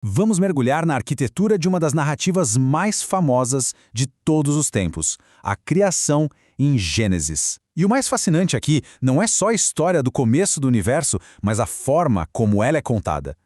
Vamos mergulhar na arquitetura de uma das narrativas mais famosas de todos os tempos, a criação em Gênesis. E o mais fascinante aqui não é só a história do começo do universo, mas a forma como ela é contada.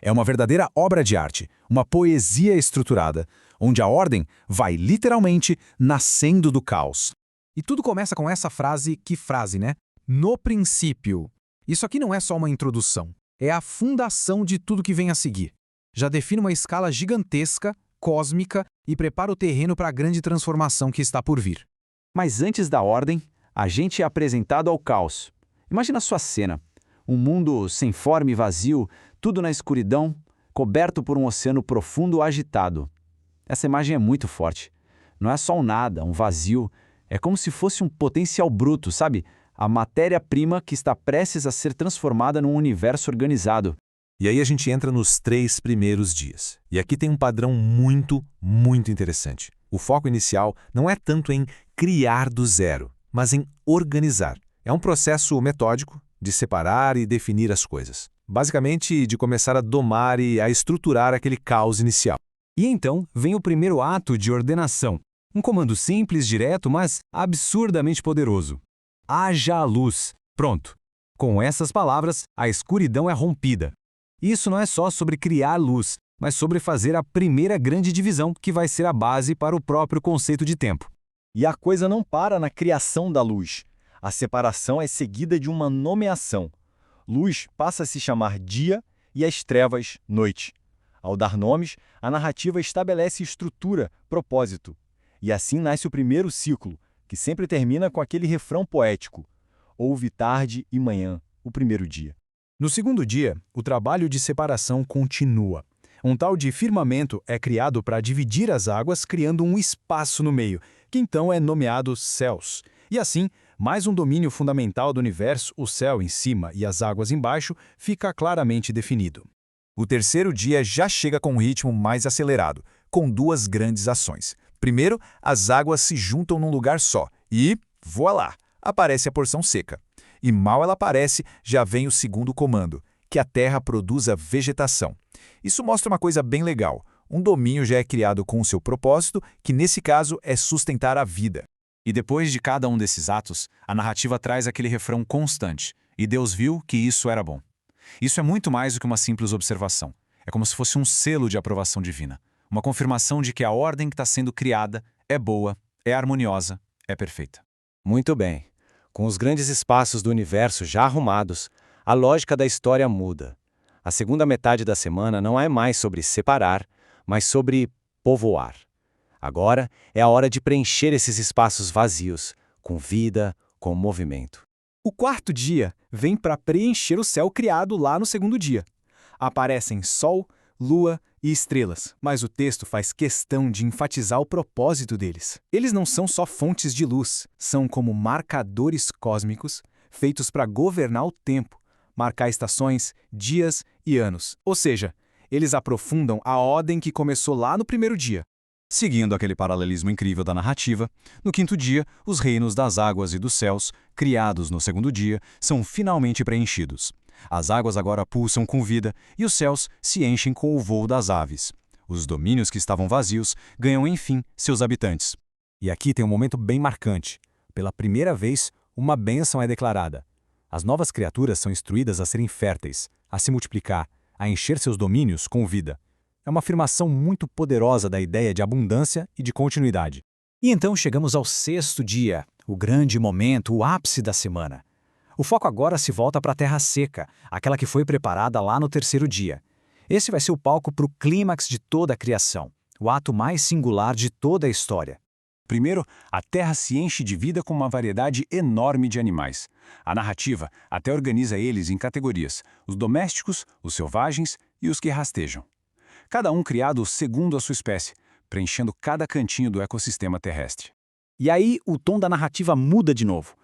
É uma verdadeira obra de arte, uma poesia estruturada, onde a ordem vai literalmente nascendo do caos. E tudo começa com essa frase, que frase, né? No princípio. Isso aqui não é só uma introdução, é a fundação de tudo que vem a seguir. Já define uma escala gigantesca, cósmica e prepara o terreno para a grande transformação que está por vir. Mas antes da ordem, a gente é apresentado ao caos. Imagina a sua cena. Um mundo sem forma e vazio, tudo na escuridão, coberto por um oceano profundo agitado. Essa imagem é muito forte. Não é só um nada, um vazio. É como se fosse um potencial bruto, sabe? A matéria-prima que está prestes a ser transformada num universo organizado. E aí a gente entra nos 3 primeiros dias. E aqui tem um padrão muito interessante. O foco inicial não é tanto em criar do zero, mas em organizar. É um processo metódico de separar e definir as coisas. Basicamente, de começar a domar e a estruturar aquele caos inicial. E então vem o primeiro ato de ordenação. Um comando simples, direto, mas absurdamente poderoso. Haja a luz. Pronto. Com essas palavras, a escuridão é rompida. Isso não é só sobre criar luz, mas sobre fazer a primeira grande divisão que vai ser a base para o próprio conceito de tempo. E a coisa não para na criação da luz. A separação é seguida de uma nomeação. Luz passa a se chamar dia e as trevas, noite. Ao dar nomes, a narrativa estabelece estrutura, propósito. E assim nasce o primeiro ciclo, que sempre termina com aquele refrão poético: houve tarde e manhã, o primeiro dia. No segundo dia, o trabalho de separação continua. Um tal de firmamento é criado para dividir as águas, criando um espaço no meio, que então é nomeado céus. E assim, mais um domínio fundamental do universo, o céu em cima e as águas embaixo, fica claramente definido. O terceiro dia já chega com um ritmo mais acelerado, com 2 grandes ações. Primeiro, as águas se juntam num lugar só e, voilá, aparece a porção seca. E mal ela aparece, já vem o segundo comando, que a terra produza vegetação. Isso mostra uma coisa bem legal. Um domínio já é criado com o seu propósito, que nesse caso é sustentar a vida. E depois de cada um desses atos, a narrativa traz aquele refrão constante. E Deus viu que isso era bom. Isso é muito mais do que uma simples observação. É como se fosse um selo de aprovação divina. Uma confirmação de que a ordem que está sendo criada é boa, é harmoniosa, é perfeita. Muito bem. Com os grandes espaços do universo já arrumados, a lógica da história muda. A segunda metade da semana não é mais sobre separar, mas sobre povoar. Agora é a hora de preencher esses espaços vazios, com vida, com movimento. O quarto dia vem para preencher o céu criado lá no segundo dia. Aparecem sol, lua e estrelas, mas o texto faz questão de enfatizar o propósito deles. Eles não são só fontes de luz, são como marcadores cósmicos feitos para governar o tempo, marcar estações, dias e anos. Ou seja, eles aprofundam a ordem que começou lá no primeiro dia. Seguindo aquele paralelismo incrível da narrativa, no quinto dia, os reinos das águas e dos céus, criados no segundo dia, são finalmente preenchidos. As águas agora pulsam com vida e os céus se enchem com o voo das aves. Os domínios que estavam vazios ganham, enfim, seus habitantes. E aqui tem um momento bem marcante. Pela primeira vez, uma bênção é declarada. As novas criaturas são instruídas a serem férteis, a se multiplicar, a encher seus domínios com vida. É uma afirmação muito poderosa da ideia de abundância e de continuidade. E então chegamos ao sexto dia, o grande momento, o ápice da semana. O foco agora se volta para a terra seca, aquela que foi preparada lá no terceiro dia. Esse vai ser o palco para o clímax de toda a criação, o ato mais singular de toda a história. Primeiro, a terra se enche de vida com uma variedade enorme de animais. A narrativa até organiza eles em categorias: os domésticos, os selvagens e os que rastejam. Cada um criado segundo a sua espécie, preenchendo cada cantinho do ecossistema terrestre. E aí o tom da narrativa muda de novo.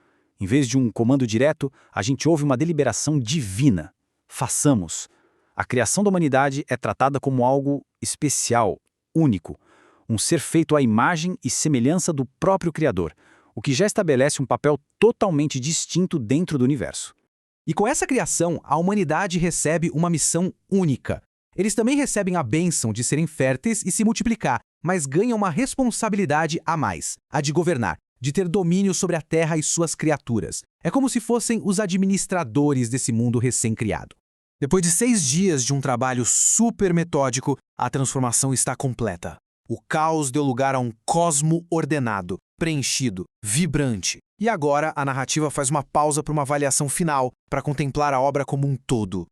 Em vez de um comando direto, a gente ouve uma deliberação divina. Façamos. A criação da humanidade é tratada como algo especial, único, um ser feito à imagem e semelhança do próprio Criador, o que já estabelece um papel totalmente distinto dentro do universo. E com essa criação, a humanidade recebe uma missão única: Eles também recebem a bênção de serem férteis e se multiplicar, mas ganham uma responsabilidade a mais, a de governar, de ter domínio sobre a terra e suas criaturas. É como se fossem os administradores desse mundo recém-criado. Depois de 6 dias de um trabalho super metódico, a transformação está completa. O caos deu lugar a um cosmo ordenado, preenchido, vibrante. E agora a narrativa faz uma pausa para uma avaliação final, para contemplar a obra como um todo.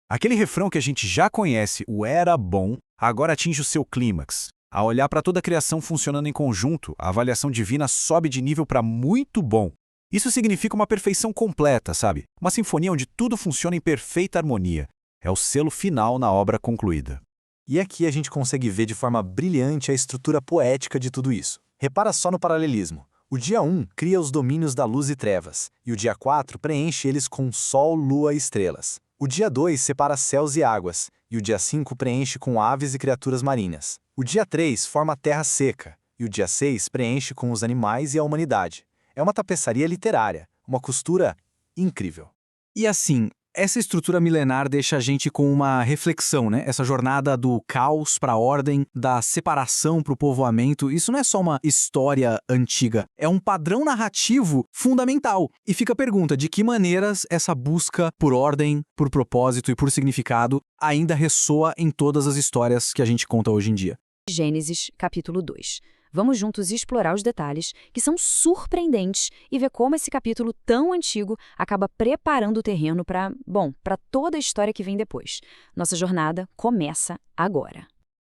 Aquele refrão que a gente já conhece, o era bom, agora atinge o seu clímax. Ao olhar para toda a criação funcionando em conjunto, a avaliação divina sobe de nível para muito bom. Isso significa uma perfeição completa, sabe? Uma sinfonia onde tudo funciona em perfeita harmonia. É o selo final na obra concluída. E aqui a gente consegue ver de forma brilhante a estrutura poética de tudo isso. Repara só no paralelismo. O dia 1 cria os domínios da luz e trevas, e o dia 4 preenche eles com sol, lua e estrelas. O dia 2 separa céus e águas, e o dia 5 preenche com aves e criaturas marinhas. O dia 3 forma a terra seca, e o dia 6 preenche com os animais e a humanidade. É uma tapeçaria literária, uma costura incrível. E assim, essa estrutura milenar deixa a gente com uma reflexão, né? Essa jornada do caos para a ordem, da separação para o povoamento, isso não é só uma história antiga, é um padrão narrativo fundamental. E fica a pergunta, de que maneiras essa busca por ordem, por propósito e por significado ainda ressoa em todas as histórias que a gente conta hoje em dia? Gênesis, capítulo 2. Vamos juntos explorar os detalhes, que são surpreendentes, e ver como esse capítulo tão antigo acaba preparando o terreno para toda a história que vem depois. Nossa jornada começa agora.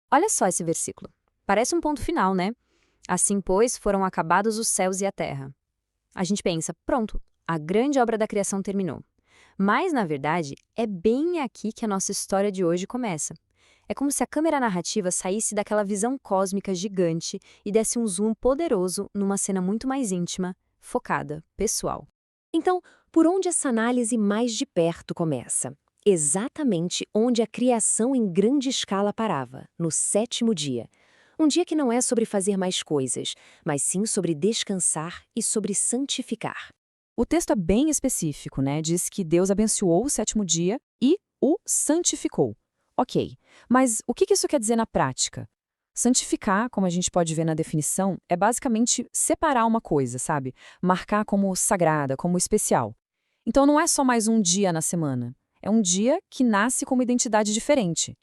Olha só esse versículo. Parece um ponto final, né? Assim, pois, foram acabados os céus e a terra. A gente pensa, pronto, a grande obra da criação terminou. Mas, na verdade, é bem aqui que a nossa história de hoje começa. É como se a câmera narrativa saísse daquela visão cósmica gigante e desse um zoom poderoso numa cena muito mais íntima, focada, pessoal. Então, por onde essa análise mais de perto começa? Exatamente onde a criação em grande escala parava, no 7º dia. Um dia que não é sobre fazer mais coisas, mas sim sobre descansar e sobre santificar. O texto é bem específico, né? Diz que Deus abençoou o 7º dia e o santificou. Ok, mas o que isso quer dizer na prática? Santificar, como a gente pode ver na definição, é basicamente separar uma coisa, sabe? Marcar como sagrada, como especial. Então não é só mais um dia na semana. É um dia que nasce com uma identidade diferente.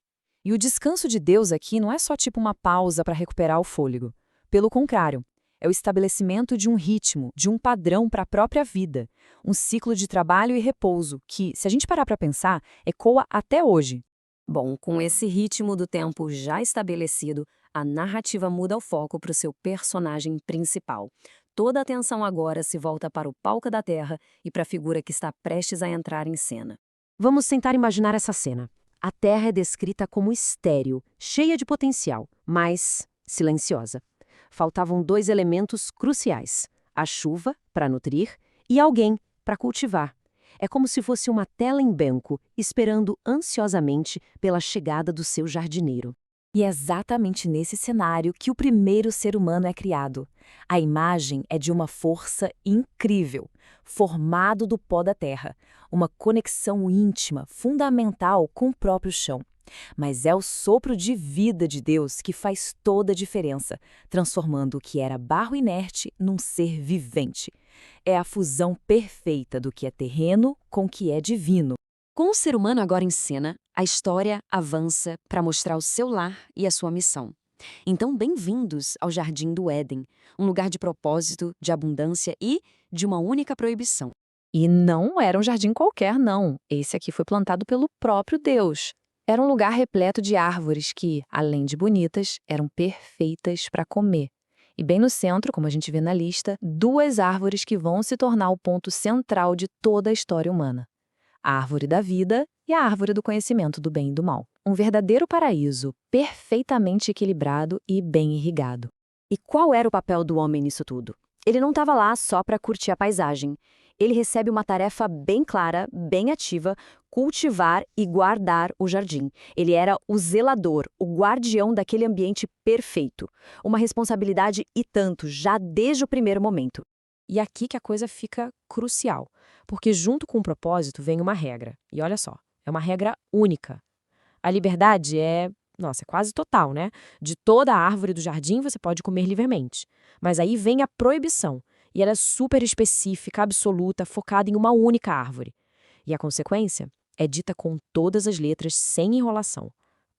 E o descanso de Deus aqui não é só tipo uma pausa para recuperar o fôlego. Pelo contrário, é o estabelecimento de um ritmo, de um padrão para a própria vida. Um ciclo de trabalho e repouso que, se a gente parar para pensar, ecoa até hoje. Bom, com esse ritmo do tempo já estabelecido, a narrativa muda o foco para o seu personagem principal. Toda a atenção agora se volta para o palco da Terra e para a figura que está prestes a entrar em cena. Vamos tentar imaginar essa cena. A Terra é descrita como estéril, cheia de potencial, mas silenciosa. Faltavam 2 elementos cruciais: a chuva, para nutrir, e alguém, para cultivar. É como se fosse uma tela em branco, esperando ansiosamente pela chegada do seu jardineiro. E é exatamente nesse cenário que o primeiro ser humano é criado. A imagem é de uma força incrível, formado do pó da terra, uma conexão íntima, fundamental com o próprio chão. Mas é o sopro de vida de Deus que faz toda a diferença, transformando o que era barro inerte num ser vivente. É a fusão perfeita do que é terreno com o que é divino. Com o ser humano agora em cena, a história avança para mostrar o seu lar e a sua missão. Então, bem-vindos ao Jardim do Éden, um lugar de propósito, de abundância e de uma única proibição. E não era um jardim qualquer, não. Esse aqui foi plantado pelo próprio Deus. Era um lugar repleto de árvores que, além de bonitas, eram perfeitas para comer. E bem no centro, como a gente vê na lista, 2 árvores que vão se tornar o ponto central de toda a história humana. A árvore da vida e a árvore do conhecimento do bem e do mal. Um verdadeiro paraíso, perfeitamente equilibrado e bem irrigado. E qual era o papel do homem nisso tudo? Ele não estava lá só para curtir a paisagem. Ele recebe uma tarefa bem clara, bem ativa: cultivar e guardar o jardim. Ele era o zelador, o guardião daquele ambiente perfeito. Uma responsabilidade e tanto, já desde o primeiro momento. E aqui que a coisa fica crucial, porque junto com o propósito vem uma regra. E olha só, é uma regra única. A liberdade é quase total, né? De toda a árvore do jardim você pode comer livremente. Mas aí vem a proibição, e ela é super específica, absoluta, focada em uma única árvore. E a consequência é dita com todas as letras, sem enrolação: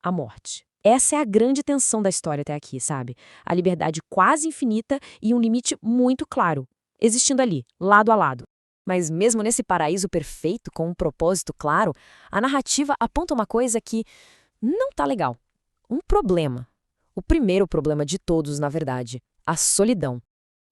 a morte. Essa é a grande tensão da história até aqui, sabe? A liberdade quase infinita e um limite muito claro, existindo ali, lado a lado. Mas mesmo nesse paraíso perfeito, com um propósito claro, a narrativa aponta uma coisa que não tá legal. Um problema. O primeiro problema de todos, na verdade: a solidão.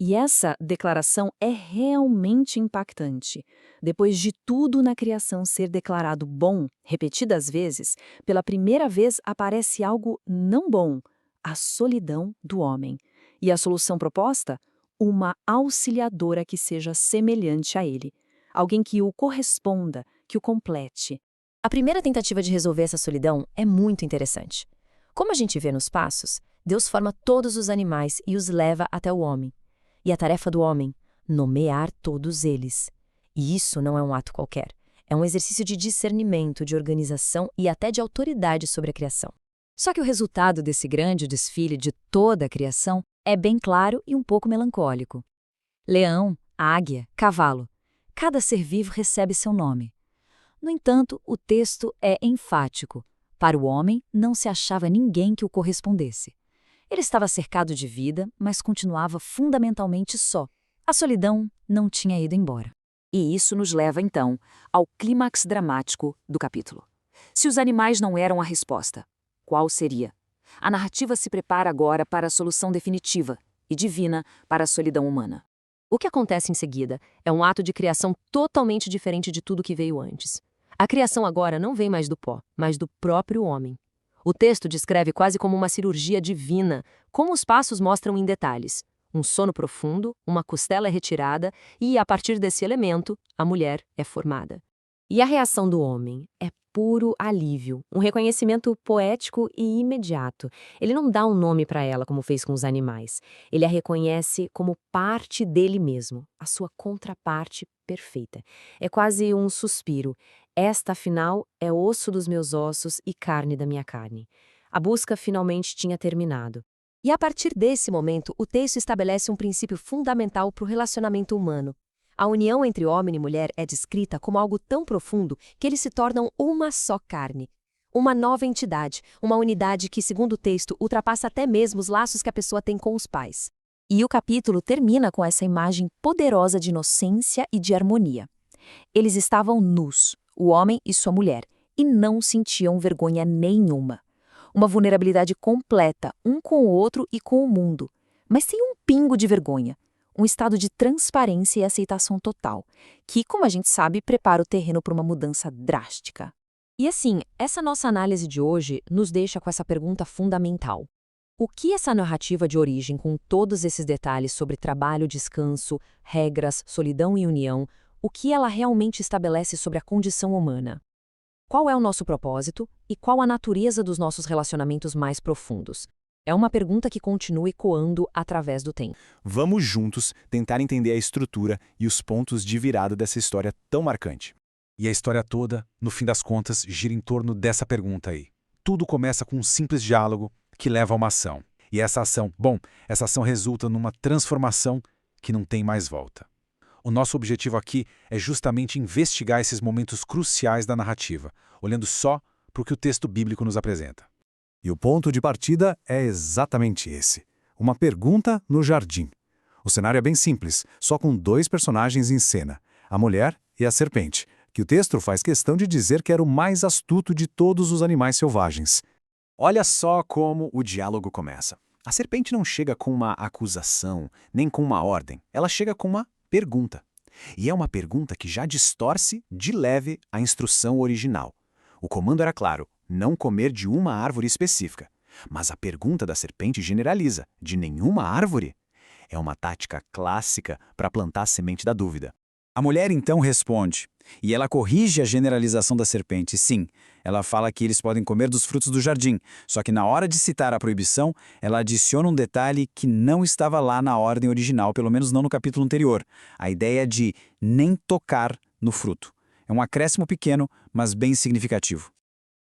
E essa declaração é realmente impactante. Depois de tudo na criação ser declarado bom, repetidas vezes, pela primeira vez aparece algo não bom: a solidão do homem. E a solução proposta? Uma auxiliadora que seja semelhante a ele. Alguém que o corresponda, que o complete. A primeira tentativa de resolver essa solidão é muito interessante. Como a gente vê nos passos, Deus forma todos os animais e os leva até o homem. E a tarefa do homem? Nomear todos eles. E isso não é um ato qualquer. É um exercício de discernimento, de organização e até de autoridade sobre a criação. Só que o resultado desse grande desfile de toda a criação é bem claro e um pouco melancólico. Leão, águia, cavalo. Cada ser vivo recebe seu nome. No entanto, o texto é enfático. Para o homem, não se achava ninguém que o correspondesse. Ele estava cercado de vida, mas continuava fundamentalmente só. A solidão não tinha ido embora. E isso nos leva, então, ao clímax dramático do capítulo. Se os animais não eram a resposta, qual seria? A narrativa se prepara agora para a solução definitiva e divina para a solidão humana. O que acontece em seguida é um ato de criação totalmente diferente de tudo que veio antes. A criação agora não vem mais do pó, mas do próprio homem. O texto descreve quase como uma cirurgia divina, como os passos mostram em detalhes. Um sono profundo, uma costela é retirada e, a partir desse elemento, a mulher é formada. E a reação do homem é puro alívio, um reconhecimento poético e imediato. Ele não dá um nome para ela como fez com os animais. Ele a reconhece como parte dele mesmo, a sua contraparte perfeita. É quase um suspiro. Esta, afinal, é osso dos meus ossos e carne da minha carne. A busca finalmente tinha terminado. E a partir desse momento, o texto estabelece um princípio fundamental para o relacionamento humano. A união entre homem e mulher é descrita como algo tão profundo que eles se tornam uma só carne. Uma nova entidade, uma unidade que, segundo o texto, ultrapassa até mesmo os laços que a pessoa tem com os pais. E o capítulo termina com essa imagem poderosa de inocência e de harmonia. Eles estavam nus, o homem e sua mulher, e não sentiam vergonha nenhuma. Uma vulnerabilidade completa, um com o outro e com o mundo. Mas sem um pingo de vergonha. Um estado de transparência e aceitação total, que, como a gente sabe, prepara o terreno para uma mudança drástica. E assim, essa nossa análise de hoje nos deixa com essa pergunta fundamental. O que essa narrativa de origem, com todos esses detalhes sobre trabalho, descanso, regras, solidão e união, o que ela realmente estabelece sobre a condição humana? Qual é o nosso propósito e qual a natureza dos nossos relacionamentos mais profundos? É uma pergunta que continua ecoando através do tempo. Vamos juntos tentar entender a estrutura e os pontos de virada dessa história tão marcante. E a história toda, no fim das contas, gira em torno dessa pergunta aí. Tudo começa com um simples diálogo que leva a uma ação. E essa ação resulta numa transformação que não tem mais volta. O nosso objetivo aqui é justamente investigar esses momentos cruciais da narrativa, olhando só para o que o texto bíblico nos apresenta. E o ponto de partida é exatamente esse. Uma pergunta no jardim. O cenário é bem simples, só com dois personagens em cena, a mulher e a serpente, que o texto faz questão de dizer que era o mais astuto de todos os animais selvagens. Olha só como o diálogo começa. A serpente não chega com uma acusação, nem com uma ordem. Ela chega com uma pergunta. E é uma pergunta que já distorce de leve a instrução original. O comando era claro: não comer de uma árvore específica. Mas a pergunta da serpente generaliza: de nenhuma árvore? É uma tática clássica para plantar a semente da dúvida. A mulher então responde, e ela corrige a generalização da serpente. Sim, ela fala que eles podem comer dos frutos do jardim, só que na hora de citar a proibição, ela adiciona um detalhe que não estava lá na ordem original, pelo menos não no capítulo anterior, a ideia de nem tocar no fruto. É um acréscimo pequeno, mas bem significativo.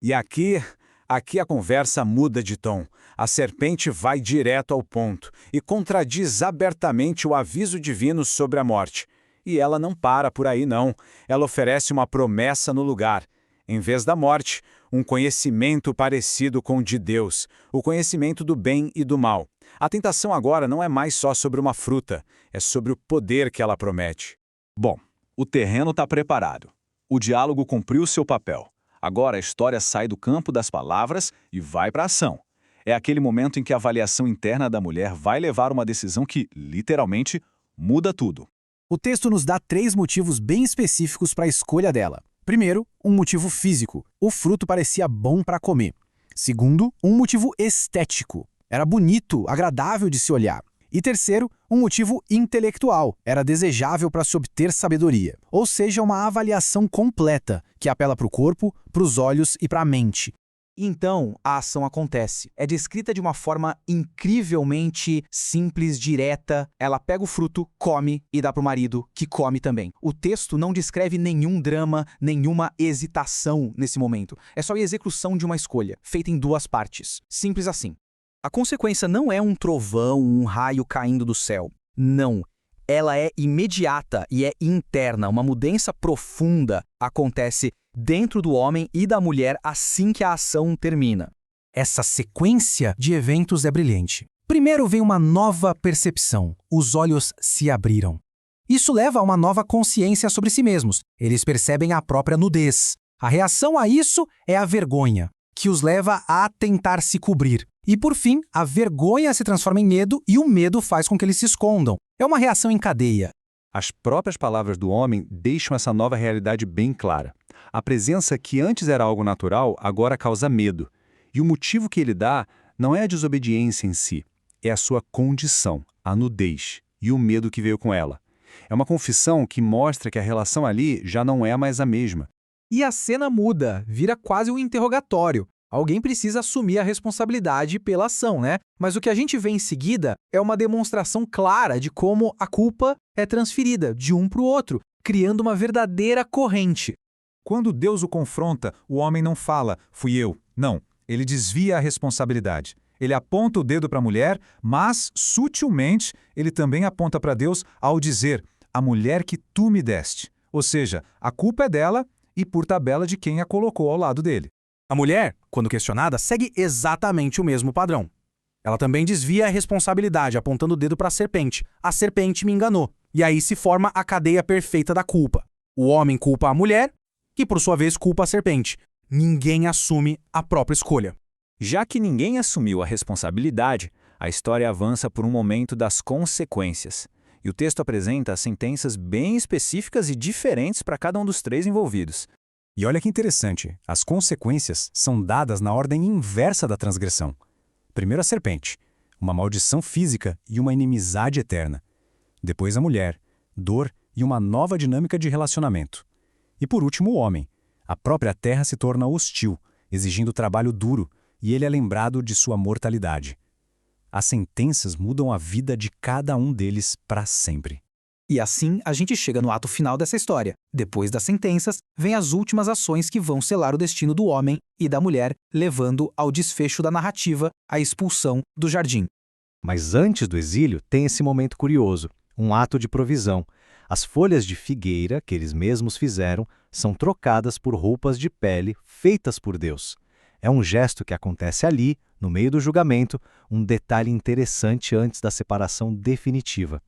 E aqui, Aqui a conversa muda de tom. A serpente vai direto ao ponto e contradiz abertamente o aviso divino sobre a morte. E ela não para por aí, não. Ela oferece uma promessa no lugar. Em vez da morte, um conhecimento parecido com o de Deus, o conhecimento do bem e do mal. A tentação agora não é mais só sobre uma fruta, é sobre o poder que ela promete. Bom, o terreno está preparado. O diálogo cumpriu seu papel. Agora a história sai do campo das palavras e vai para a ação. É aquele momento em que a avaliação interna da mulher vai levar uma decisão que, literalmente, muda tudo. O texto nos dá 3 motivos bem específicos para a escolha dela. Primeiro, um motivo físico. O fruto parecia bom para comer. Segundo, um motivo estético. Era bonito, agradável de se olhar. E terceiro, um motivo intelectual. Era desejável para se obter sabedoria. Ou seja, uma avaliação completa, que apela para o corpo, para os olhos e para a mente. Então, a ação acontece. É descrita de uma forma incrivelmente simples, direta. Ela pega o fruto, come e dá para o marido, que come também. O texto não descreve nenhum drama, nenhuma hesitação nesse momento. É só a execução de uma escolha, feita em 2 partes. Simples assim. A consequência não é um trovão, um raio caindo do céu. Não. Ela é imediata e é interna. Uma mudança profunda acontece dentro do homem e da mulher assim que a ação termina. Essa sequência de eventos é brilhante. Primeiro vem uma nova percepção. Os olhos se abriram. Isso leva a uma nova consciência sobre si mesmos. Eles percebem a própria nudez. A reação a isso é a vergonha, que os leva a tentar se cobrir. E, por fim, a vergonha se transforma em medo e o medo faz com que eles se escondam. É uma reação em cadeia. As próprias palavras do homem deixam essa nova realidade bem clara. A presença que antes era algo natural, agora causa medo. E o motivo que ele dá não é a desobediência em si, é a sua condição, a nudez e o medo que veio com ela. É uma confissão que mostra que a relação ali já não é mais a mesma. E a cena muda, vira quase um interrogatório. Alguém precisa assumir a responsabilidade pela ação, né? Mas o que a gente vê em seguida é uma demonstração clara de como a culpa é transferida de um para o outro, criando uma verdadeira corrente. Quando Deus o confronta, o homem não fala, fui eu. Não, ele desvia a responsabilidade. Ele aponta o dedo para a mulher, mas, sutilmente, ele também aponta para Deus ao dizer, a mulher que tu me deste. Ou seja, a culpa é dela e, por tabela, de quem a colocou ao lado dele. A mulher, quando questionada, segue exatamente o mesmo padrão. Ela também desvia a responsabilidade, apontando o dedo para a serpente. A serpente me enganou. E aí se forma a cadeia perfeita da culpa. O homem culpa a mulher, que por sua vez culpa a serpente. Ninguém assume a própria escolha. Já que ninguém assumiu a responsabilidade, a história avança por um momento das consequências. E o texto apresenta sentenças bem específicas e diferentes para cada um dos 3 envolvidos. E olha que interessante, as consequências são dadas na ordem inversa da transgressão. Primeiro a serpente, uma maldição física e uma inimizade eterna. Depois a mulher, dor e uma nova dinâmica de relacionamento. E por último o homem. A própria terra se torna hostil, exigindo trabalho duro, e ele é lembrado de sua mortalidade. As sentenças mudam a vida de cada um deles para sempre. E assim a gente chega no ato final dessa história. Depois das sentenças, vem as últimas ações que vão selar o destino do homem e da mulher, levando ao desfecho da narrativa, a expulsão do jardim. Mas antes do exílio tem esse momento curioso, um ato de provisão. As folhas de figueira que eles mesmos fizeram são trocadas por roupas de pele feitas por Deus. É um gesto que acontece ali, no meio do julgamento, um detalhe interessante antes da separação definitiva.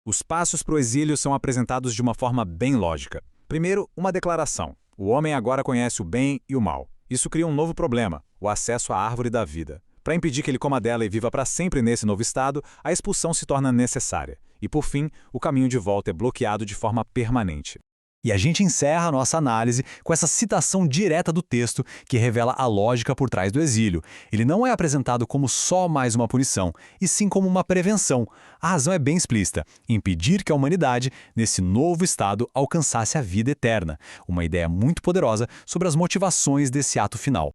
Os passos para o exílio são apresentados de uma forma bem lógica. Primeiro, uma declaração. O homem agora conhece o bem e o mal. Isso cria um novo problema, o acesso à árvore da vida. Para impedir que ele coma dela e viva para sempre nesse novo estado, a expulsão se torna necessária. E, por fim, o caminho de volta é bloqueado de forma permanente. E a gente encerra a nossa análise com essa citação direta do texto que revela a lógica por trás do exílio. Ele não é apresentado como só mais uma punição, e sim como uma prevenção. A razão é bem explícita: impedir que a humanidade, nesse novo estado, alcançasse a vida eterna. Uma ideia muito poderosa sobre as motivações desse ato final.